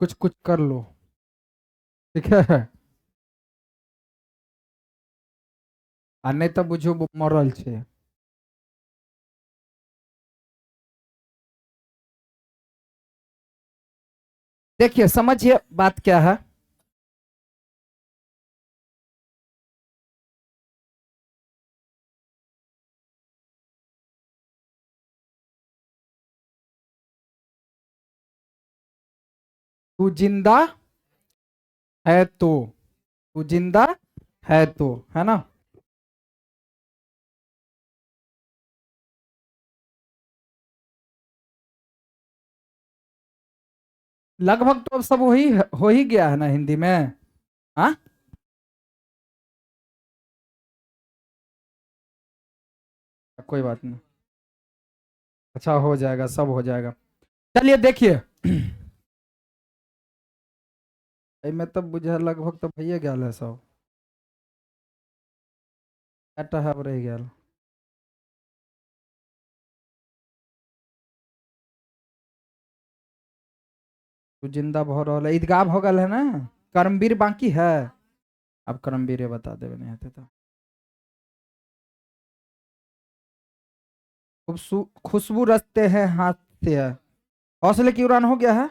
कुछ कुछ कर लो। ठीक है। आ नहीं तो बुझो मरल छे। देखिए समझिए बात क्या है। तू जिंदा है तो, तू जिंदा है तो, है ना। लगभग तो अब सब वही हो ही गया है ना हिंदी में। हाँ, कोई बात नहीं। अच्छा हो जाएगा, सब हो जाएगा। चलिए देखिए। मैं तब बुझा लगभग तो भैया गया है सब। एटा है रह गया। तू जिंदा भो रहा है, ईदगाह हो गल है ना। कर्मवीर बाकी है। अब कर्मवीर बता देवे नहीं आते तो। खुशबू रचते हैं हाथ से है। हौसले की उड़ान हो गया है।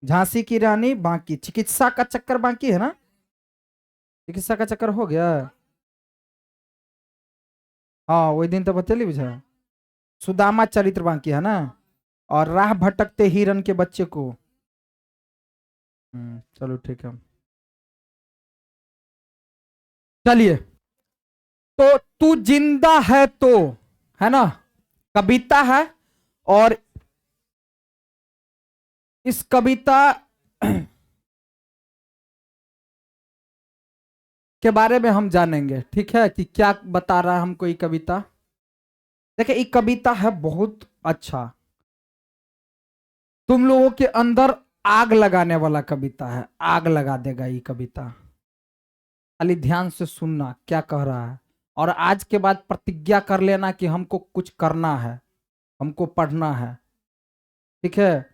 झांसी की रानी बाकी, चिकित्सा का चक्कर बाकी है ना। चिकित्सा का चक्कर हो गया। हाँ वही दिन तो बचली बुझा। सुदामा चरित्र बाकी है ना। और राह भटकते हिरन के बच्चे को। चलो ठीक है। चलिए। तो तू जिंदा है तो, है ना, कविता है। और इस कविता के बारे में हम जानेंगे, ठीक है, कि क्या बता रहा है हमको ये कविता। देखिए ये कविता है बहुत अच्छा। तुम लोगों के अंदर आग लगाने वाला कविता है, आग लगा देगा ये कविता। खाली ध्यान से सुनना क्या कह रहा है। और आज के बाद प्रतिज्ञा कर लेना कि हमको कुछ करना है, हमको पढ़ना है। ठीक है।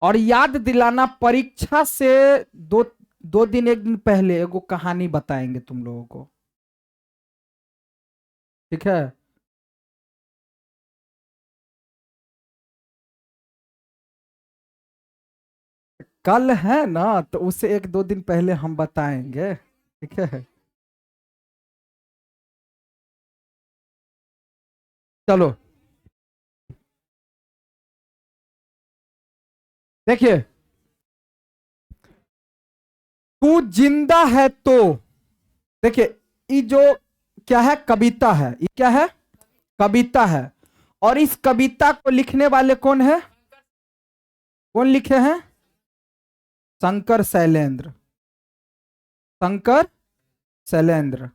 और याद दिलाना परीक्षा से दो दो दिन एक दिन पहले एगो कहानी बताएंगे तुम लोगों को। ठीक है। कल है ना, तो उससे एक दो दिन पहले हम बताएंगे। ठीक है। चलो देखिए। तू जिंदा है तो, देखिए ये जो क्या है, कविता है, ये क्या है, कविता है। और इस कविता को लिखने वाले कौन है, कौन लिखे हैं, शंकर शैलेंद्र। शंकर शैलेंद्र।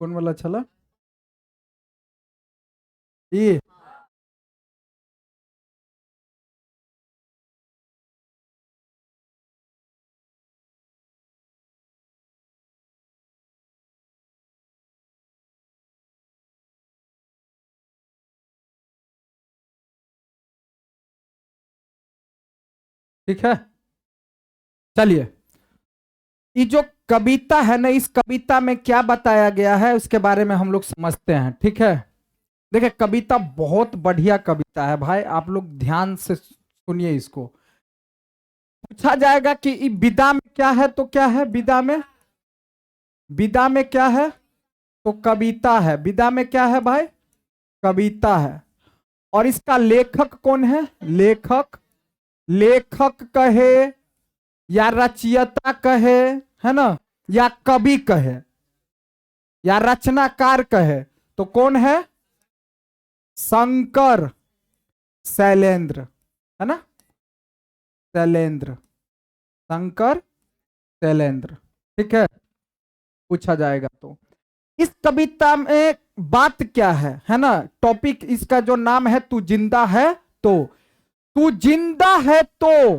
कौन वाला चला, ये। ठीक है। चलिए, ये जो कविता है ना, इस कविता में क्या बताया गया है उसके बारे में हम लोग समझते हैं। ठीक है। देखिए कविता बहुत बढ़िया कविता है भाई, आप लोग ध्यान से सुनिए इसको। पूछा जाएगा कि विदा में क्या है, तो क्या है विदा में, विदा में क्या है, तो कविता है। विदा में क्या है भाई, कविता है। और इसका लेखक कौन है, लेखक, लेखक कहे या रचयिता कहे, है ना, या कवि कहे या रचनाकार कहे, तो कौन है, शंकर शैलेंद्र, है ना, शैलेंद्र, शंकर शैलेंद्र। ठीक है, पूछा जाएगा तो। इस कविता में बात क्या है ना, टॉपिक इसका जो नाम है तू जिंदा है तो। तू जिंदा है तो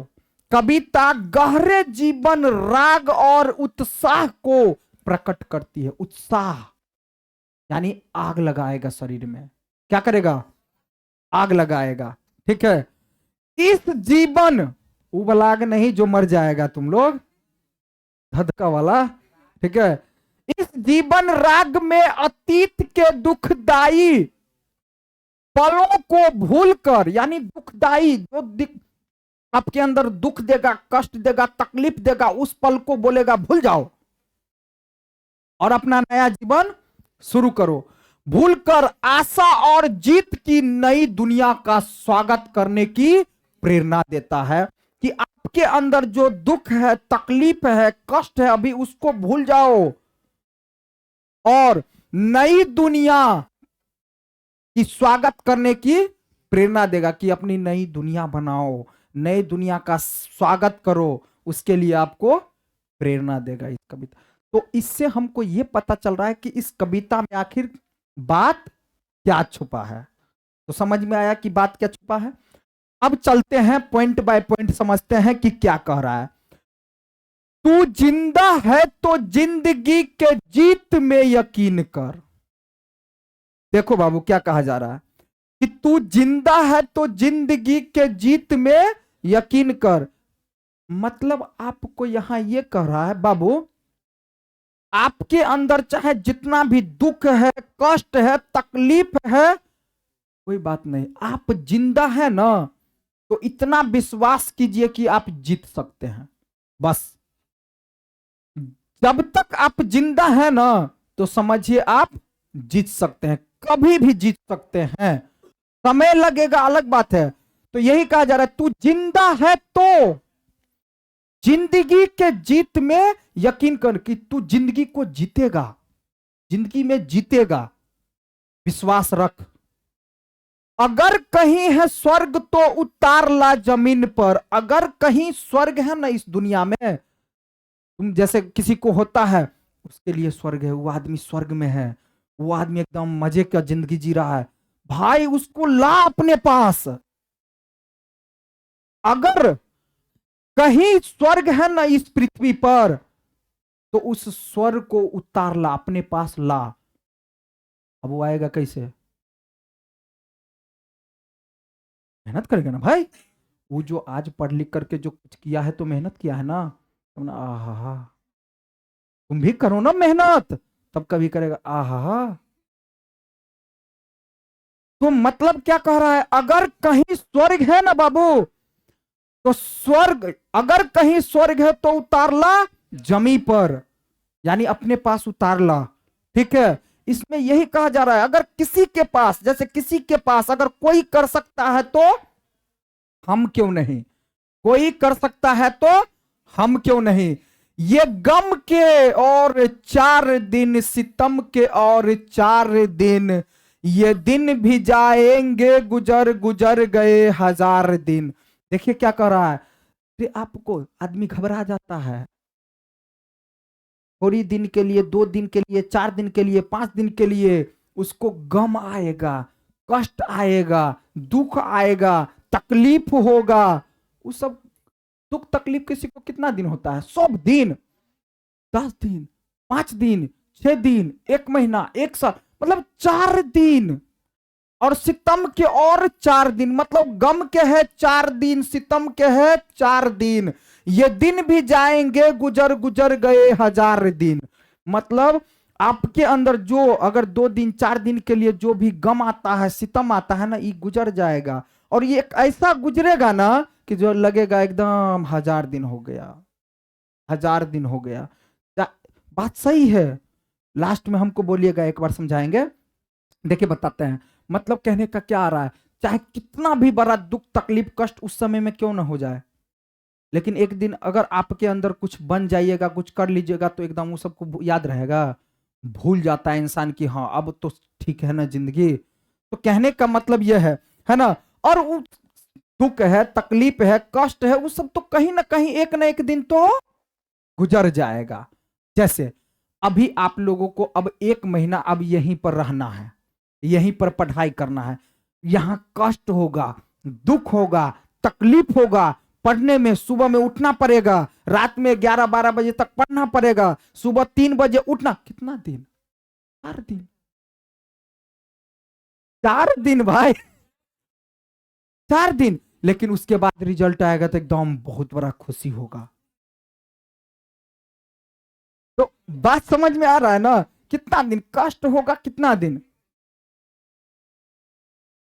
कविता गहरे जीवन, राग और उत्साह को प्रकट करती है। उत्साह यानी आग लगाएगा शरीर में, क्या करेगा, आग लगाएगा। ठीक है, इस जीवन, वो वाला आग नहीं जो मर जाएगा तुम लोग, धधका वाला। ठीक है, इस जीवन राग में अतीत के दुखदाई पलों को भूलकर, यानी दुखदाई जो आपके अंदर दुख देगा, कष्ट देगा, तकलीफ देगा, उस पल को बोलेगा भूल जाओ और अपना नया जीवन शुरू करो। भूलकर आशा और जीत की नई दुनिया का स्वागत करने की प्रेरणा देता है कि आपके अंदर जो दुख है, तकलीफ है, कष्ट है, अभी उसको भूल जाओ और नई दुनिया की स्वागत करने की प्रेरणा देगा कि अपनी नई दुनिया बनाओ, नई दुनिया का स्वागत करो, उसके लिए आपको प्रेरणा देगा इस कविता। तो इससे हमको यह पता चल रहा है कि इस कविता में आखिर बात क्या छुपा है। तो समझ में आया कि बात क्या छुपा है। अब चलते हैं पॉइंट बाय पॉइंट, समझते हैं कि क्या कह रहा है। तू जिंदा है तो जिंदगी के जीत में यकीन कर। देखो बाबू क्या कहा जा रहा है कि तू जिंदा है तो जिंदगी के जीत में यकीन कर। मतलब आपको यहां यह कह रहा है बाबू, आपके अंदर चाहे जितना भी दुख है, कष्ट है, तकलीफ है, कोई बात नहीं, आप जिंदा है ना, तो इतना विश्वास कीजिए कि आप जीत सकते हैं। बस जब तक आप जिंदा है ना, तो समझिए आप जीत सकते हैं, कभी भी जीत सकते हैं। समय लगेगा अलग बात है। तो यही कहा जा रहा है, तू जिंदा है तो जिंदगी के जीत में यकीन कर, कि तू जिंदगी को जीतेगा, जिंदगी में जीतेगा, विश्वास रख। अगर कहीं है स्वर्ग तो उतार ला जमीन पर। अगर कहीं स्वर्ग है ना इस दुनिया में, तुम जैसे किसी को होता है उसके लिए स्वर्ग है, वो आदमी स्वर्ग में है, वो आदमी एकदम मजे का जिंदगी जी रहा है, भाई उसको ला अपने पास। अगर कहीं स्वर्ग है ना इस पृथ्वी पर, तो उस स्वर्ग को उतार ला, अपने पास ला। अब वो आएगा कैसे, मेहनत करेगा ना भाई। वो जो आज पढ़ लिख करके जो कुछ किया है तो मेहनत किया है ना, तुमने आहा, तुम भी करो ना मेहनत, तब कभी करेगा आहा। तो मतलब क्या कह रहा है, अगर कहीं स्वर्ग है ना बाबू, तो स्वर्ग, अगर कहीं स्वर्ग है तो उतार ला जमी पर, यानी अपने पास उतार ला। ठीक है, इसमें यही कहा जा रहा है, अगर किसी के पास, जैसे किसी के पास अगर कोई कर सकता है तो हम क्यों नहीं, कोई कर सकता है तो हम क्यों नहीं। ये गम के और 4 दिन, सितम के और 4 दिन, ये दिन भी जाएंगे गुजर गुजर गए 1000 दिन। देखिए क्या कह रहा है, फिर आपको आदमी घबरा जाता है, थोड़ी दिन के लिए, 2 दिन के लिए, 4 दिन के लिए, 5 दिन के लिए उसको गम आएगा, कष्ट आएगा, दुख आएगा, तकलीफ होगा। वो सब दुख तकलीफ किसी को कितना दिन होता है, 100 दिन, 10 दिन, 5 दिन, 6 दिन, 1 महीना, 1 साल, मतलब 4 दिन। और सितम के और 4 दिन, मतलब गम के है 4 दिन, सितम के है 4 दिन, ये दिन भी जाएंगे गुजर गुजर गए 1000 दिन। मतलब आपके अंदर जो अगर 2 दिन 4 दिन के लिए जो भी गम आता है, सितम आता है ना, ये गुजर जाएगा। और ये ऐसा गुजरेगा ना कि जो लगेगा एकदम 1000 दिन हो गया, 1000 दिन हो गया। बात सही है, लास्ट में हमको बोलिएगा, एक बार समझाएंगे। देखिए बताते हैं, मतलब कहने का क्या आ रहा है, चाहे कितना भी बड़ा दुख तकलीफ कष्ट उस समय में क्यों ना हो जाए, लेकिन एक दिन अगर आपके अंदर कुछ बन जाइएगा, कुछ कर लीजिएगा, तो एकदम वो सबको याद रहेगा, भूल जाता है इंसान कि हाँ अब तो ठीक है ना जिंदगी। तो कहने का मतलब यह है ना। और वो दुख है, तकलीफ है, कष्ट है, वो सब तो कहीं ना कहीं एक ना एक दिन तो गुजर जाएगा। जैसे अभी आप लोगों को अब 1 महीना अब यहीं पर रहना है, यहीं पर पढ़ाई करना है। यहां कष्ट होगा, दुख होगा, तकलीफ होगा, पढ़ने में सुबह में उठना पड़ेगा, रात में 11-12 बजे तक पढ़ना पड़ेगा, सुबह 3 बजे उठना। कितना दिन? 4 दिन। 4 दिन भाई, 4 दिन। लेकिन उसके बाद रिजल्ट आएगा तो एकदम बहुत बड़ा खुशी होगा। तो बात समझ में आ रहा है ना? कितना दिन कष्ट होगा, कितना दिन?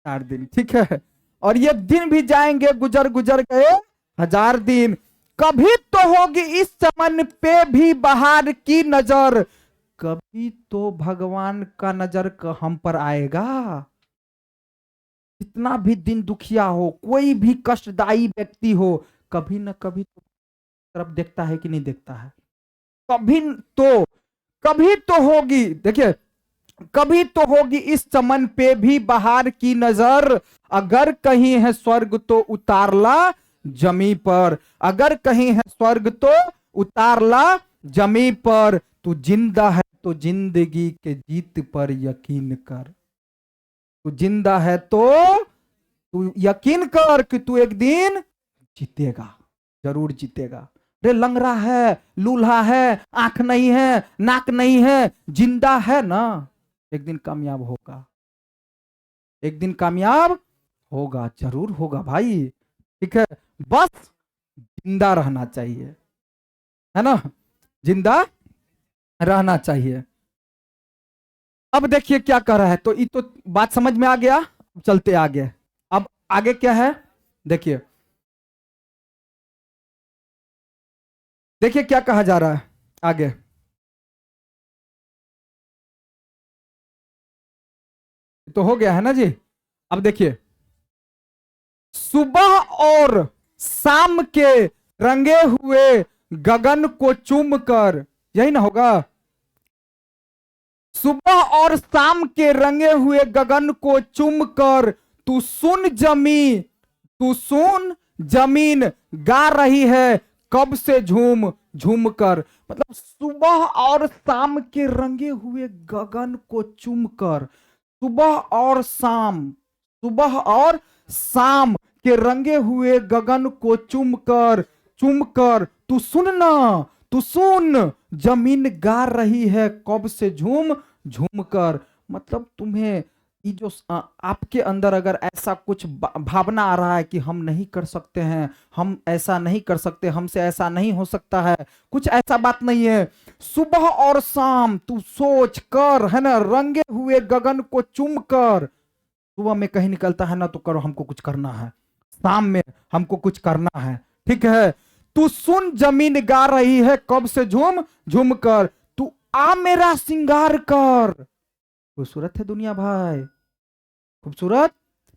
4 दिन, ठीक है। और ये दिन भी जाएंगे, गुजर गुजर गए 1000 दिन। कभी तो होगी इस चमन पे भी बहार की नजर, कभी तो भगवान का नजर हम पर आएगा। कितना भी दिन दुखिया हो, कोई भी कष्टदायी व्यक्ति हो, कभी न कभी तो तरफ देखता है कि नहीं देखता है? कभी तो, कभी तो होगी, देखिए, कभी तो होगी इस चमन पे भी बहार की नजर, अगर कहीं है स्वर्ग तो उतारला जमी पर, अगर कहीं है स्वर्ग तो उतारला जमी पर, तू जिंदा है तो जिंदगी के जीत पर यकीन कर, तू जिंदा है तो तू यकीन कर कि तू एक दिन जीतेगा, जरूर जीतेगा। रे लंगड़ा है, लूल्हा है, आंख नहीं है, नाक नहीं है, जिंदा है ना, एक दिन कामयाब होगा, एक दिन कामयाब होगा, जरूर होगा भाई। ठीक है, बस जिंदा रहना चाहिए, है ना, जिंदा रहना चाहिए। अब देखिए क्या कर रहा है, तो ये तो बात समझ में आ गया। चलते आगे, अब आगे क्या है देखिए, देखिए क्या कहा जा रहा है आगे। तो हो गया है ना जी। अब देखिए, सुबह और शाम के रंगे हुए गगन को चूम कर, यही ना होगा, सुबह और शाम के रंगे हुए गगन को चूम कर, तू सुन जमी, तू सुन जमीन गा रही है कब से झूम झूम कर। मतलब सुबह और शाम के रंगे हुए गगन को चूम कर, सुबह और शाम, सुबह और शाम के रंगे हुए गगन को चूम कर तू सुन ना, तू सुन जमीन गा रही है कब से झूम झूम कर। मतलब तुम्हें ये जो आपके अंदर अगर ऐसा कुछ भावना आ रहा है कि हम नहीं कर सकते हैं, हम ऐसा नहीं कर सकते, हमसे ऐसा नहीं हो सकता है, कुछ ऐसा बात नहीं है। सुबह और शाम तू सोच कर, है ना, रंगे हुए गगन को चूम कर। सुबह में कहीं निकलता है ना तो करो, हमको कुछ करना है, शाम में हमको कुछ करना है, ठीक है। तू सुन जमीन गा रही है कब से झूम झूम कर, तू आ मेरा श्रृंगार कर। खूबसूरत है दुनिया भाई, खूबसूरत,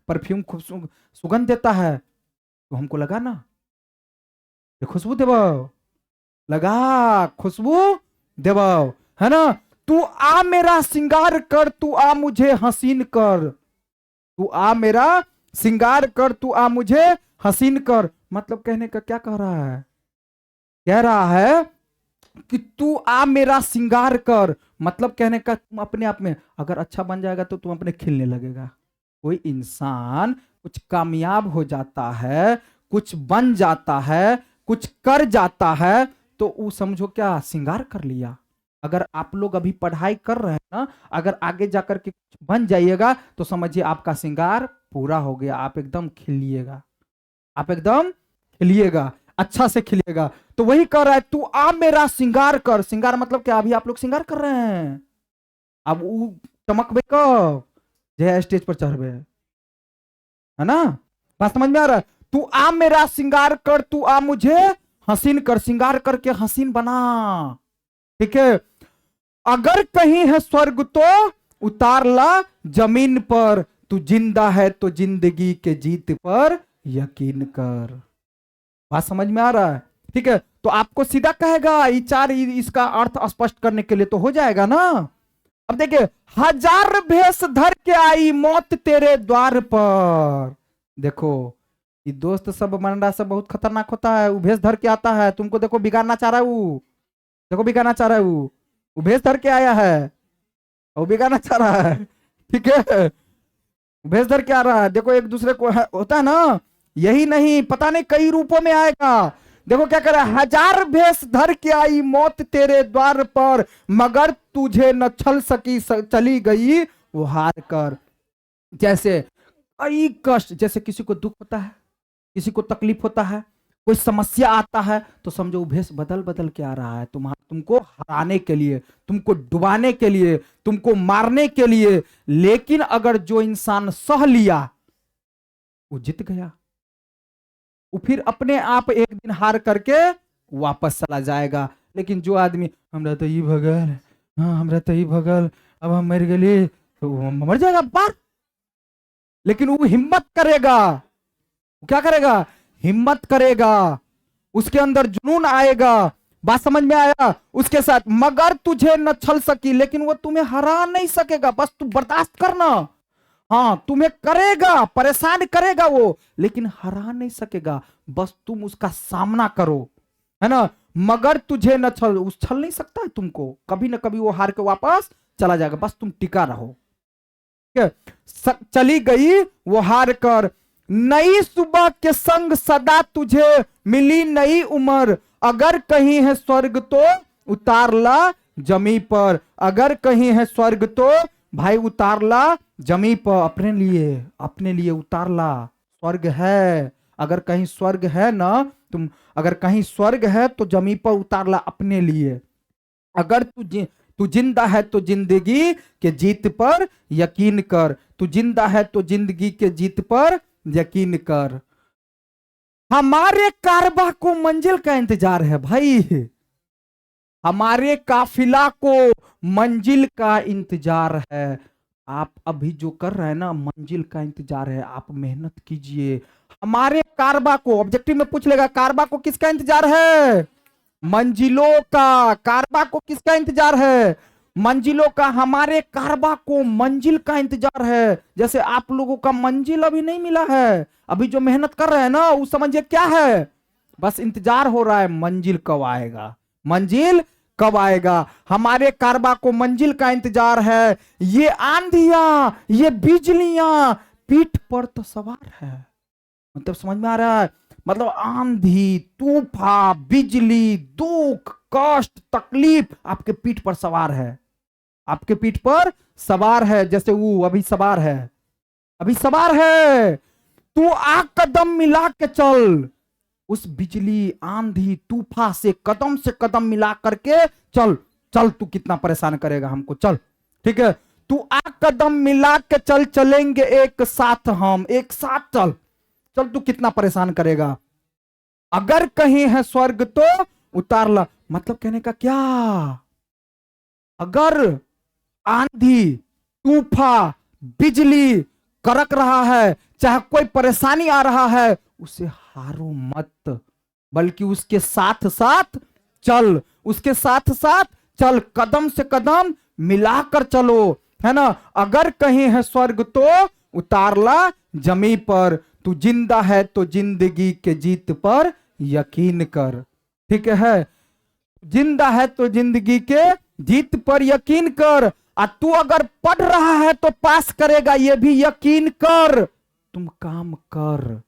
परफ्यूम खूब सुगंध देता है, तो हमको लगा ना, ये खुशबू देवाओ, लगा खुशबू देवाओ, है ना। तू आ मेरा श्रृंगार कर, तू आ मुझे हसीन कर, तू आ मेरा श्रृंगार कर, तू आ मुझे हसीन कर। मतलब कहने का क्या कह रहा है, कह रहा है कि तू आ मेरा श्रृंगार कर, मतलब कहने का तुम अपने आप में अगर अच्छा बन जाएगा तो तुम अपने खिलने लगेगा। कोई इंसान कुछ कामयाब हो जाता है, कुछ बन जाता है, कुछ कर जाता है, तो वो समझो क्या श्रृंगार कर लिया। अगर आप लोग अभी पढ़ाई कर रहे हैं ना, अगर आगे जाकर के कुछ बन जाइएगा तो समझिए आपका श्रृंगार पूरा हो गया, आप एकदम खिलिएगा, आप एकदम खिलिएगा, अच्छा से खिलिएगा। तो वही कर रहा है, तू आ मेरा श्रृंगार कर। श्रृंगार मतलब क्या, अभी आप लोग श्रृंगार कर रहे हैं, अब वो चमकबे कब, जय स्टेज पर चढ़बे, है ना, बात समझ में आ रहा है। तू आ मेरा श्रृंगार कर, तू आ मुझे हसीन कर, श्रृंगार करके हसीन बना, ठीक है। अगर कहीं है स्वर्ग तो उतार ला जमीन पर, तू जिंदा है तो जिंदगी के जीत पर यकीन कर। बात समझ में आ रहा है, ठीक है। तो आपको सीधा कहेगा ये चार, इसका अर्थ स्पष्ट करने के लिए तो हो जाएगा ना। अब देखिए, 1000 भेष धर के आई मौत तेरे द्वार पर। देखो ये दोस्त सब मंडा सब बहुत खतरनाक होता है, वो भेष धर के आता है, तुमको देखो बिगाड़ना चाह रहा है वो, देखो बिगाना चाह रहा है, वो भेष धर के आया है, वो बिगाना चाह रहा है। ठीक है, भेष धर के आ रहा है। देखो एक दूसरे को होता है ना, यही नहीं पता नहीं कई रूपों में आएगा। देखो क्या कर रहा है, हजार भेष धर के आई मौत तेरे द्वार पर, मगर तुझे न छल सकी चली गई वो हार कर। जैसे कई कष्ट, जैसे किसी को दुख होता है, किसी को तकलीफ होता है, कोई समस्या आता है, तो समझो वो भेष बदल बदल के आ रहा है तुमको हराने के लिए, तुमको डुबाने के लिए, तुमको मारने के लिए। लेकिन अगर जो इंसान सह लिया वो जीत गया, वो फिर अपने आप एक दिन हार करके वापस चला जाएगा। लेकिन जो आदमी हमरा तो ये भगल, हाँ हमरा तो ये भगल, अब हम मर गए, तो वो मर जाएगा बार। लेकिन वो हिम्मत करेगा, वो क्या करेगा, हिम्मत करेगा, उसके अंदर जुनून आएगा। बात समझ में आया? उसके साथ मगर तुझे न छल सकी, लेकिन वो तुम्हें हरा नहीं सकेगा, बस तू बर्दाश्त करना। हाँ तुम्हें करेगा, परेशान करेगा वो, लेकिन हरा नहीं सकेगा, बस तुम उसका सामना करो, है ना। मगर तुझे न छल, उस छल नहीं सकता है तुमको, कभी ना कभी वो हार के वापस चला जाएगा, बस तुम टिका रहो। चली गई वो हार कर, नई सुबह के संग सदा तुझे मिली नई उम्र, अगर कहीं है स्वर्ग तो उतार ला जमी पर। अगर कहीं है स्वर्ग तो भाई उतार ला जमी पर, अपने लिए उतार ला। स्वर्ग है, अगर कहीं स्वर्ग है ना तुम, अगर कहीं स्वर्ग है तो जमी पर उतार ला अपने लिए। अगर तू जिंदा है तो जिंदगी के जीत पर यकीन कर, तू जिंदा है तो जिंदगी के जीत पर यकीन कर। हमारे कारबा को मंजिल का इंतजार है भाई, हमारे काफिला को मंजिल का इंतजार है। आप अभी जो कर रहे हैं ना, मंजिल का इंतजार है, आप मेहनत कीजिए। हमारे कारबा को, ऑब्जेक्टिव में पूछ लेगा, कारबा को किसका इंतजार है? मंजिलों का। कारबा को किसका इंतजार है? मंजिलों का। हमारे कारबा को मंजिल का इंतजार है। जैसे आप लोगों का मंजिल अभी नहीं मिला है, अभी जो मेहनत कर रहे हैं ना, वो समझिए क्या है, बस इंतजार हो रहा है मंजिल कब आएगा, मंजिल कब आएगा। हमारे कारबा को मंजिल का इंतजार है। ये आंधियां, ये बिजलियां पीठ पर तो सवार है। मतलब समझ में आ रहा है? मतलब आंधी, तूफान, बिजली, दुख, कष्ट, तकलीफ आपके पीठ पर सवार है, आपके पीठ पर सवार है। जैसे वो अभी सवार है, अभी सवार है। तू आ कदम मिला के चल, उस बिजली, आंधी, तूफान से कदम मिला करके चल। चल तू कितना परेशान करेगा हमको, चल ठीक है। तू आ कदम मिला के चल, चलेंगे एक साथ हम, एक साथ चल। चल तू कितना परेशान करेगा। अगर कहीं है स्वर्ग तो उतार ला। मतलब कहने का क्या, अगर आंधी, तूफान, बिजली कड़क रहा है, चाहे कोई परेशानी आ रहा है, उसे हारो मत, बल्कि उसके साथ साथ चल, उसके साथ साथ चल, कदम से कदम मिलाकर चलो, है ना। अगर कहीं है स्वर्ग तो उतार ला जमी पर, तू जिंदा है तो जिंदगी के जीत पर यकीन कर। ठीक है, जिंदा है तो जिंदगी के जीत पर यकीन कर। और तू अगर पढ़ रहा है तो पास करेगा, ये भी यकीन कर। तुम काम कर,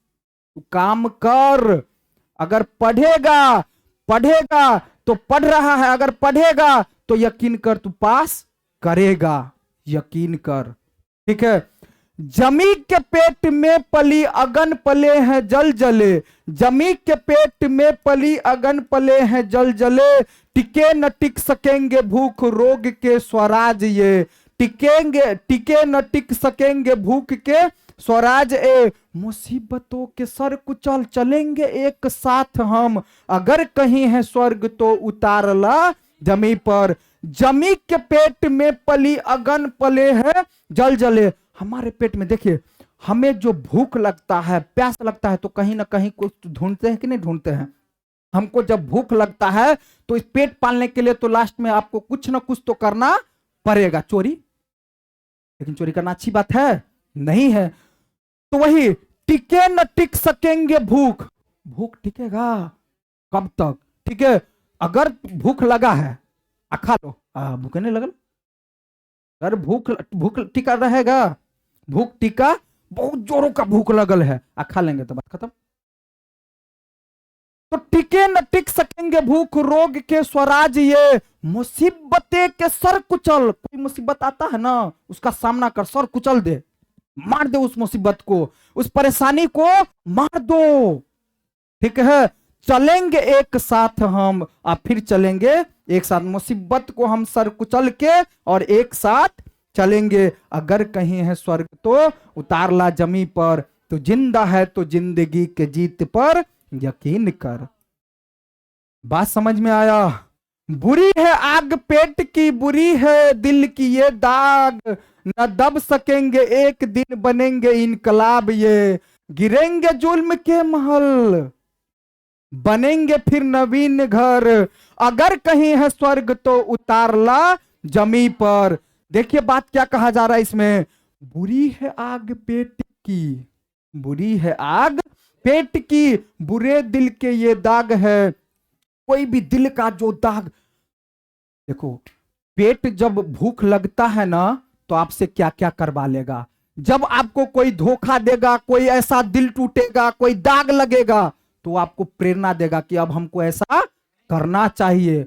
तू काम कर। अगर पढ़ेगा तो पढ़ रहा है, अगर पढ़ेगा तो यकीन कर तू पास करेगा, यकीन कर। ठीक है। जमी के पेट में पली अगन पले हैं जल जले, जमी के पेट में पली अगन पले हैं जल जले, टिके न टिक सकेंगे भूख रोग के स्वराज ये, टिके न टिक सकेंगे भूख के स्वराज ए, मुसीबतों के सर कुचल चलेंगे एक साथ हम, अगर कहीं है स्वर्ग तो उतार ला जमी पर। जमी के पेट में पली अगन पले है जल जले। हमारे पेट में देखिए, हमें जो भूख लगता है, प्यास लगता है, तो कहीं ना कहीं कुछ ढूंढते हैं कि नहीं ढूंढते हैं। हमको जब भूख लगता है तो इस पेट पालने के लिए तो लास्ट में आपको कुछ ना कुछ तो करना पड़ेगा, चोरी। लेकिन चोरी करना अच्छी बात है नहीं है। तो वही टिके न टिक सकेंगे भूख, भूख टिकेगा कब तक? ठीक है, अगर भूख लगा है खा लो, भूख नहीं लगल। अगर भूख भूख टिका रहेगा, भूख टिका, बहुत जोरों का भूख लगल है, खा लेंगे तो बात खत्म। तो टिके न टिक सकेंगे भूख रोग के स्वराज ये, मुसीबतें के सर कुचल। कोई मुसीबत आता है ना, उसका सामना कर, सर कुचल दे, मार दे उस मुसीबत को, उस परेशानी को मार दो। ठीक है, चलेंगे एक साथ हम, फिर चलेंगे एक साथ, मुसीबत को हम सर कुचल के और एक साथ चलेंगे। अगर कहीं है स्वर्ग तो उतार ला जमी पर, तो जिंदा है तो जिंदगी के जीत पर यकीन कर। बात समझ में आया? बुरी है आग पेट की, बुरी है दिल की ये दाग, न दब सकेंगे एक दिन बनेंगे इनकलाब ये, गिरेंगे जुल्म के महल बनेंगे फिर नवीन घर, अगर कहीं है स्वर्ग तो उतार ला जमी पर। देखिए बात क्या कहा जा रहा है इसमें, बुरी है आग पेट की, बुरी है आग पेट की, बुरे दिल के ये दाग है। कोई भी दिल का जो दाग, देखो पेट जब भूख लगता है ना, तो आपसे क्या क्या करवा लेगा। जब आपको कोई धोखा देगा, कोई ऐसा दिल टूटेगा, कोई दाग लगेगा, तो आपको प्रेरणा देगा कि अब हमको ऐसा करना चाहिए,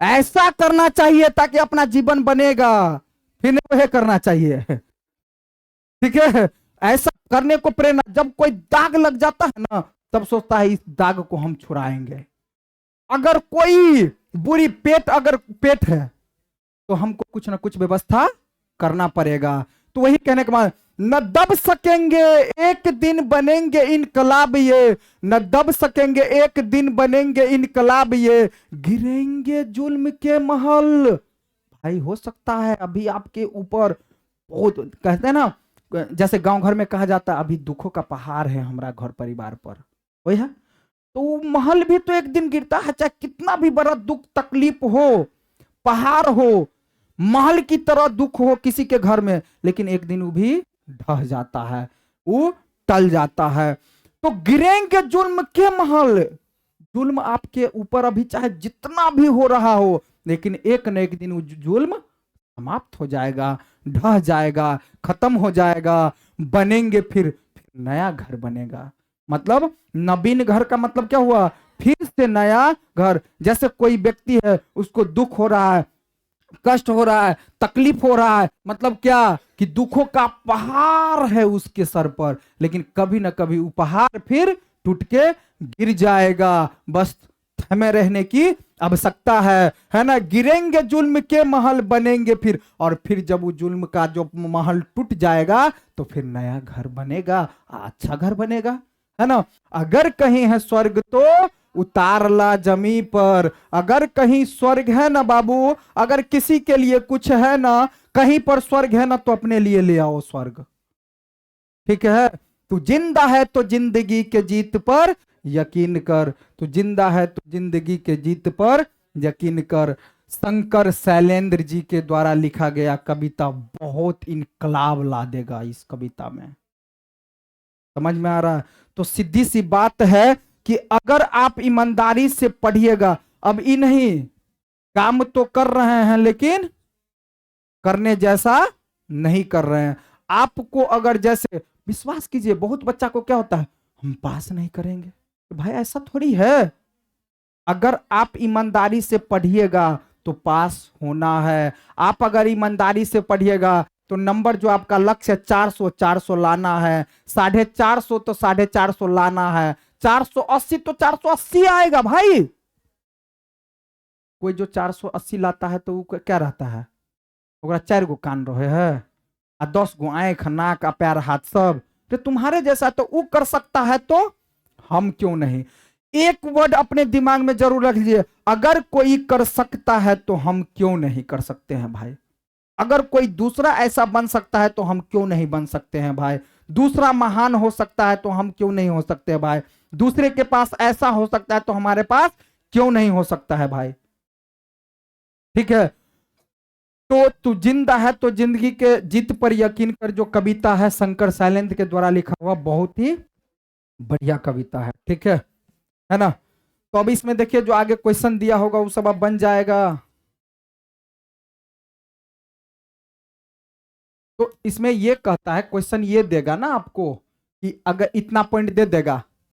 ऐसा करना चाहिए ताकि अपना जीवन बनेगा, फिर नहीं वह करना चाहिए। ठीक है, ऐसा करने को प्रेरणा। जब कोई दाग लग जाता है ना, तब सोचता है इस दाग को हम छुड़ाएंगे। अगर कोई बुरी पेट, अगर पेट है तो हमको कुछ ना कुछ व्यवस्था करना पड़ेगा। तो वही कहने के बाद, न दब सकेंगे एक दिन बनेंगे इनकलाब ये, न दब सकेंगे एक दिन बनेंगे इनकलाब ये, गिरेंगे जुल्म के महल। भाई हो सकता है अभी आपके ऊपर बहुत, कहते हैं ना, जैसे गांव घर में कहा जाता है अभी दुखों का पहाड़ है हमारा घर परिवार पर, वही है, तो महल भी तो एक दिन गिरता है। चाहे कितना भी बड़ा दुख तकलीफ हो, पहाड़ हो, महल की तरह दुख हो किसी के घर में, लेकिन एक दिन वो भी ढह जाता है, वो टल जाता है। तो गिरेंगे जुल्म के महल, जुल्म आपके ऊपर अभी चाहे जितना भी हो रहा हो, लेकिन एक न एक दिन वो जुल्म समाप्त हो जाएगा, ढह जाएगा, खत्म हो जाएगा। बनेंगे फिर नया घर बनेगा। मतलब नवीन घर का मतलब क्या हुआ, फिर से नया घर। जैसे कोई व्यक्ति है, उसको दुख हो रहा है, कष्ट हो रहा है, तकलीफ हो रहा है, मतलब क्या कि दुखों का पहाड़ है उसके सर पर, लेकिन कभी ना कभी वो पहाड़ फिर टूट के गिर जाएगा। बस थमे रहने की आवश्यकता है ना। गिरेंगे जुल्म के महल बनेंगे फिर, और फिर जब वो जुल्म का जो महल टूट जाएगा तो फिर नया घर बनेगा, अच्छा घर बनेगा, है ना। अगर कहीं है स्वर्ग तो उतार ला जमी पर। अगर कहीं स्वर्ग है ना बाबू, अगर किसी के लिए कुछ है ना, कहीं पर स्वर्ग है ना, तो अपने लिए ले आओ स्वर्ग। ठीक है, तू जिंदा है तो जिंदगी के जीत पर यकीन कर, तू जिंदा है तो जिंदगी के जीत पर यकीन कर। शंकर शैलेंद्र जी के द्वारा लिखा गया कविता बहुत इनकलाब ला देगा इस कविता में, समझ में आ रहा है। तो सीधी सी बात है कि अगर आप ईमानदारी से पढ़िएगा, अब ये नहीं काम तो कर रहे हैं लेकिन करने जैसा नहीं कर रहे हैं। आपको अगर जैसे विश्वास कीजिए, बहुत बच्चा को क्या होता है, हम पास नहीं करेंगे। तो भाई ऐसा थोड़ी है, अगर आप ईमानदारी से पढ़िएगा तो पास होना है। आप अगर ईमानदारी से पढ़िएगा तो नंबर जो आपका लक्ष्य 400 लाना है, 450 तो 450 लाना है, 480 तो 480 आएगा भाई। कोई जो 480 लाता है तो वो क्या रहता है, ओकरा 4 गो कान रहे है आ 10 गो आंख नाक आ पैर हाथ सब। तो तुम्हारे जैसा तो वो कर सकता है, तो हम क्यों नहीं। एक वर्ड अपने दिमाग में जरूर रख लीजिए, अगर कोई कर सकता है तो हम क्यों नहीं कर सकते हैं भाई। अगर कोई दूसरा ऐसा बन सकता है तो हम क्यों नहीं बन सकते हैं भाई। दूसरा महान हो सकता है तो हम क्यों नहीं हो सकते हैं भाई। दूसरे के पास ऐसा हो सकता है तो हमारे पास क्यों नहीं हो सकता है भाई। ठीक है, तो तू जिंदा है तो जिंदगी के जीत पर यकीन कर, जो कविता है शंकर शैलेंद्र के द्वारा लिखा हुआ, बहुत ही बढ़िया कविता है। ठीक है ना। तो अब इसमें देखिए जो आगे क्वेश्चन दिया होगा वो सब अब बन जाएगा। तो इसमें ये कहता है, क्वेश्चन ये देगा ना आपको कि अगर इतना पॉइंट दे देगा